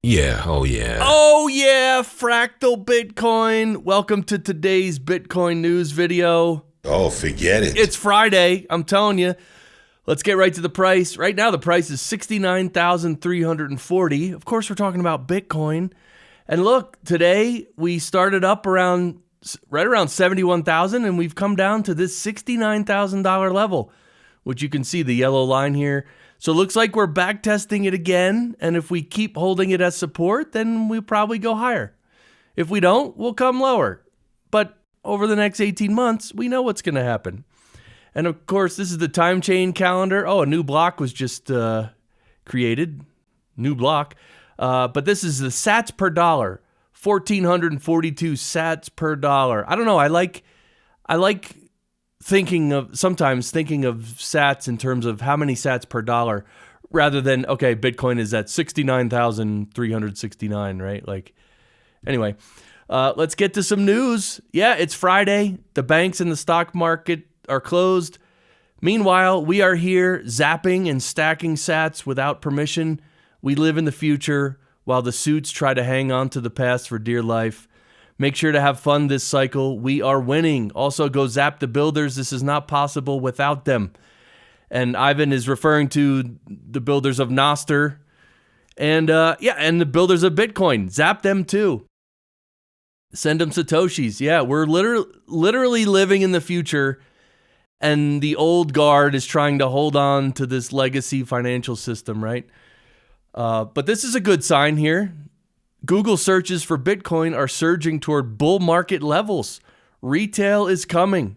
Yeah, oh yeah. Oh yeah, fractal Bitcoin. Welcome to today's Bitcoin news video. Oh, forget it. It's Friday, I'm telling you. Let's get right to the price. Right now the price is $69,340. Of course, we're talking about Bitcoin. And look, today we started up right around 71,000 and we've come down to this $69,000 level, which you can see the yellow line here. So it looks like we're back testing it again, and if we keep holding it as support, then we'll probably go higher. If we don't, we'll come lower. But over the next 18 months, we know what's going to happen. And of course, this is the time chain calendar. Oh, a new block was just created. New block. But this is the sats per dollar. 1,442 sats per dollar. I don't know. I like sometimes thinking of sats in terms of how many sats per dollar rather than, okay, Bitcoin is at 69,369, right? Anyway, let's get to some news. Yeah, it's Friday. The banks and the stock market are closed. Meanwhile, we are here zapping and stacking sats without permission. We live in the future while the suits try to hang on to the past for dear life. Make sure to have fun this cycle. We are winning. Also, go zap the builders. This is not possible without them. And Ivan is referring to the builders of Nostr. And and the builders of Bitcoin. Zap them too. Send them Satoshis. Yeah, we're literally living in the future. And the old guard is trying to hold on to this legacy financial system, right? But this is a good sign here. Google searches for Bitcoin are surging toward bull market levels. Retail is coming.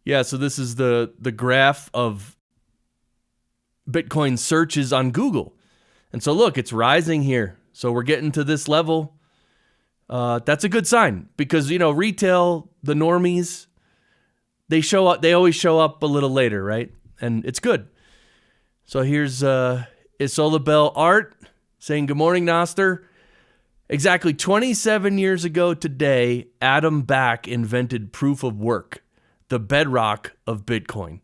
Yeah, so this is the graph of Bitcoin searches on Google. And so look, it's rising here. So we're getting to this level. That's a good sign because, retail, the normies, they always show up a little later, right? And it's good. So here's Isolabel Art saying, good morning, Nostr. Exactly 27 years ago today, Adam Back invented proof of work, the bedrock of Bitcoin.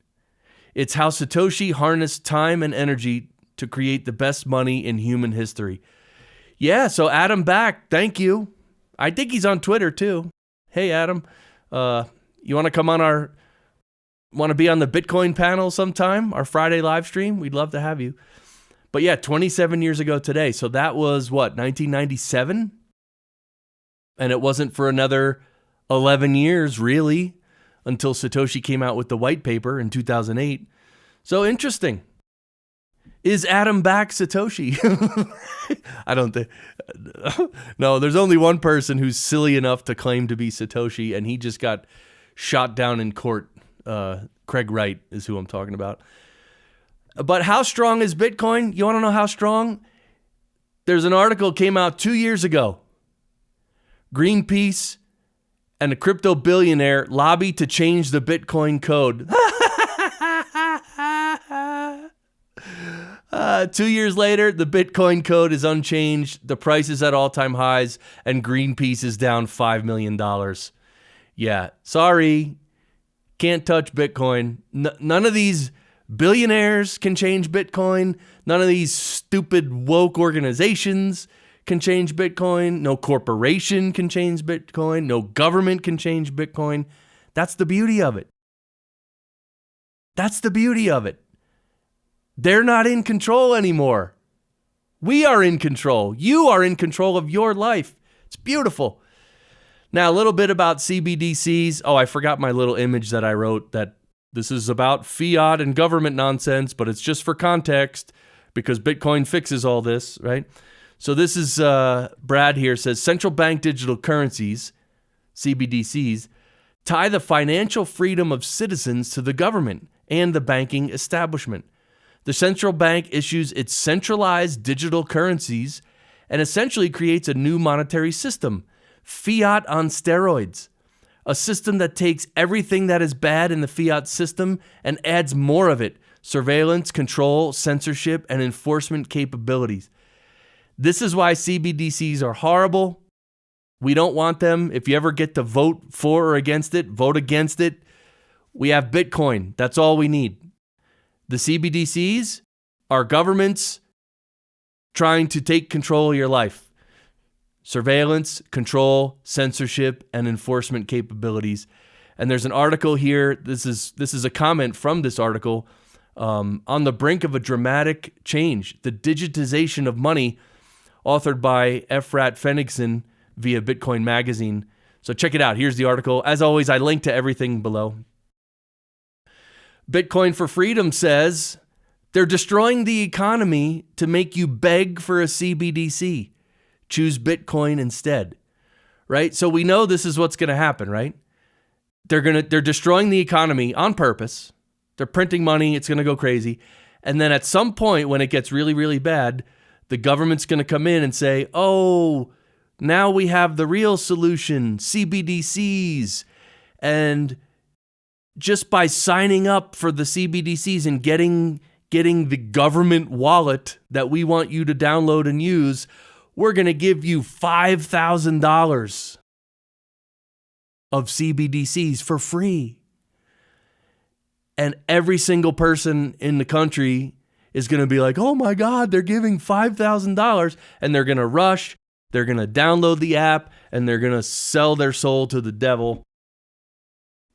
It's how Satoshi harnessed time and energy to create the best money in human history. Yeah, so Adam Back, thank you. I think he's on Twitter too. Hey, Adam, you want to be on the Bitcoin panel sometime, our Friday live stream? We'd love to have you. But yeah, 27 years ago today. So that was 1997? And it wasn't for another 11 years, really, until Satoshi came out with the white paper in 2008. So interesting. Is Adam Back Satoshi? I don't think. No, there's only one person who's silly enough to claim to be Satoshi, and he just got shot down in court. Craig Wright is who I'm talking about. But how strong is Bitcoin? You want to know how strong? There's an article came out 2 years ago. Greenpeace and a crypto billionaire lobby to change the Bitcoin code. 2 years later, the Bitcoin code is unchanged. The price is at all-time highs, and Greenpeace is down $5 million. Yeah, sorry. Can't touch Bitcoin. None of these billionaires can change Bitcoin. None of these stupid woke organizations can change Bitcoin. No corporation can change Bitcoin. No government can change Bitcoin. That's the beauty of it. That's the beauty of it. They're not in control anymore. We are in control. You are in control of your life. It's beautiful. Now, a little bit about CBDCs. Oh, I forgot my little image that I wrote that this is about fiat and government nonsense, but it's just for context because Bitcoin fixes all this, right? So this is Brad here says central bank digital currencies, CBDCs, tie the financial freedom of citizens to the government and the banking establishment. The central bank issues its centralized digital currencies and essentially creates a new monetary system, fiat on steroids. A system that takes everything that is bad in the fiat system and adds more of it: surveillance, control, censorship, and enforcement capabilities. This is why CBDCs are horrible. We don't want them. If you ever get to vote for or against it, vote against it. We have Bitcoin. That's all we need. The CBDCs are governments trying to take control of your life. surveillance, control, censorship, and enforcement capabilities. And there's an article here. This is a comment from this article on the brink of a dramatic change, the digitization of money, authored by FIAT Pfennigsen via Bitcoin Magazine. So check it out. Here's the article. As always, I link to everything below. Bitcoin for Freedom says they're destroying the economy to make you beg for a CBDC. Choose Bitcoin instead. Right? So we know this is what's going to happen, right? They're destroying the economy on purpose. They're printing money. It's going to go crazy. And then at some point when it gets really, really bad, the government's going to come in and say, oh, now we have the real solution, CBDCs. And just by signing up for the CBDCs and getting the government wallet that we want you to download and use, we're going to give you $5,000 of CBDCs for free. And every single person in the country is going to be like, oh my God, they're giving $5,000. And they're going to rush, they're going to download the app, and they're going to sell their soul to the devil.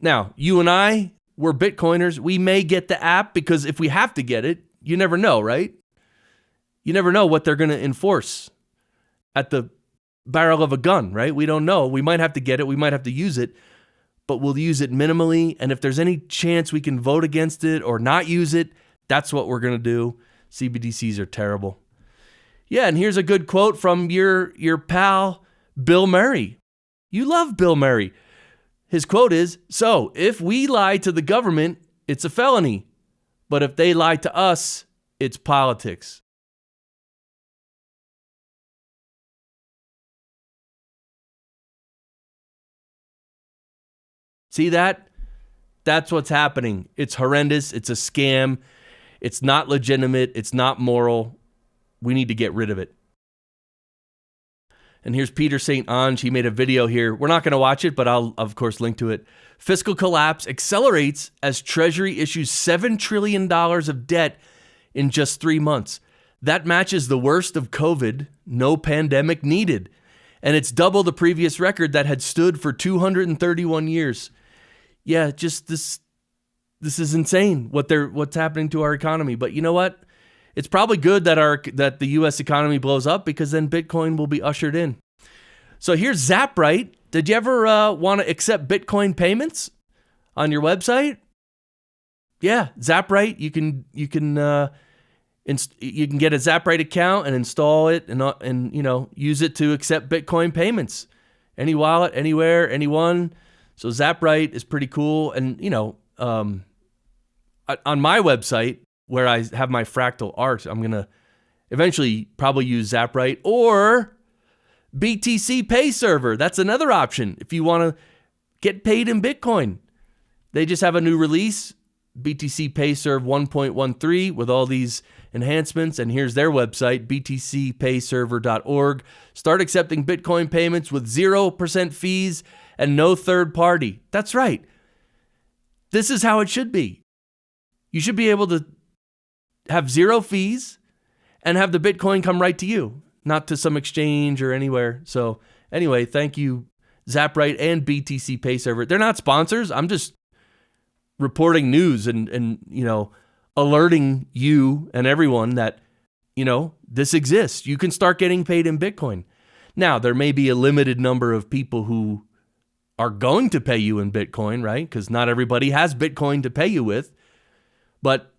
Now, you and I, we're Bitcoiners. We may get the app because if we have to get it, you never know, right? You never know what they're going to enforce at the barrel of a gun, right? We don't know. We might have to get it. We might have to use it, but we'll use it minimally. And if there's any chance we can vote against it or not use it, that's what we're going to do. CBDCs are terrible. Yeah, and here's a good quote from your pal, Bill Murray. You love Bill Murray. His quote is, so if we lie to the government, it's a felony. But if they lie to us, it's politics. See that? That's what's happening. It's horrendous. It's a scam. It's not legitimate. It's not moral. We need to get rid of it. And here's Peter St. Onge. He made a video here. We're not going to watch it, but I'll, of course, link to it. Fiscal collapse accelerates as Treasury issues $7 trillion of debt in just 3 months. That matches the worst of COVID. No pandemic needed. And it's double the previous record that had stood for 231 years. Yeah, just this is insane what's happening to our economy. But you know what? It's probably good that the U.S. economy blows up because then Bitcoin will be ushered in. So here's Zapright. Did you ever want to accept Bitcoin payments on your website? Yeah, Zapright. You can get a Zapright account and install it and use it to accept Bitcoin payments. Any wallet, anywhere, anyone. So Zapright is pretty cool. And on my website, where I have my fractal art, I'm going to eventually probably use Zapright or BTCPay Server. That's another option if you want to get paid in Bitcoin. They just have a new release, BTCPay Serve 1.13, with all these enhancements. And here's their website, btcpayserver.org. Start accepting Bitcoin payments with 0% fees and no third party. That's right. This is how it should be. You should be able to have zero fees and have the Bitcoin come right to you, not to some exchange or anywhere. So anyway, thank you, Zapright and BTCPay Server. They're not sponsors. I'm just reporting news and alerting you and everyone that, this exists. You can start getting paid in Bitcoin. Now, there may be a limited number of people who are going to pay you in Bitcoin, right? Because not everybody has Bitcoin to pay you with. But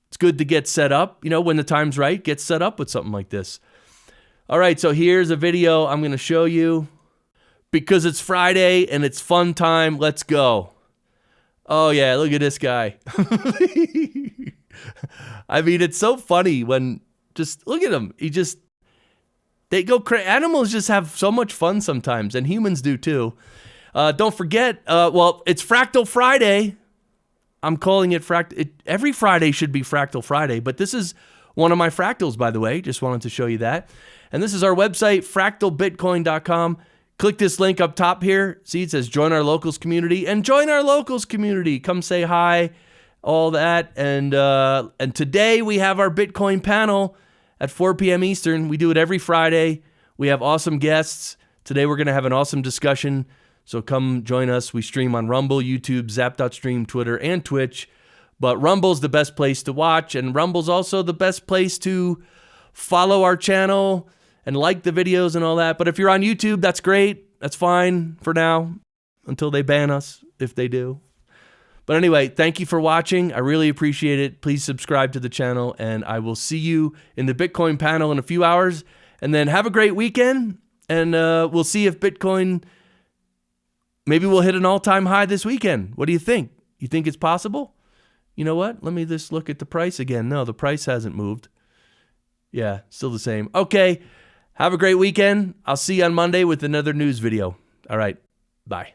it's good to get set up, when the time's right, get set up with something like this. All right, so here's a video I'm going to show you because it's Friday and it's fun time. Let's go. Oh, yeah, look at this guy. I mean, it's so funny when just look at him. They go crazy. Animals just have so much fun sometimes, and humans do too. Don't forget, it's Fractal Friday. I'm calling it Fractal. Every Friday should be Fractal Friday, but this is one of my fractals, by the way. Just wanted to show you that. And this is our website, fractalbitcoin.com. Click this link up top here. See, it says join our locals community, and join our locals community. Come say hi, all that. And today we have our Bitcoin panel at 4 p.m. Eastern. We do it every Friday. We have awesome guests. Today we're going to have an awesome discussion, so come join us. We stream on Rumble, YouTube, Zap.stream, Twitter, and Twitch. But Rumble's the best place to watch, and Rumble's also the best place to follow our channel and like the videos and all that. But if you're on YouTube, that's great. That's fine for now until they ban us, if they do. But anyway, thank you for watching. I really appreciate it. Please subscribe to the channel, and I will see you in the Bitcoin panel in a few hours. And then have a great weekend, and we'll see if Bitcoin, maybe we'll hit an all-time high this weekend. What do you think? You think it's possible? You know what? Let me just look at the price again. No, the price hasn't moved. Yeah, still the same. Okay, have a great weekend. I'll see you on Monday with another news video. All right, bye.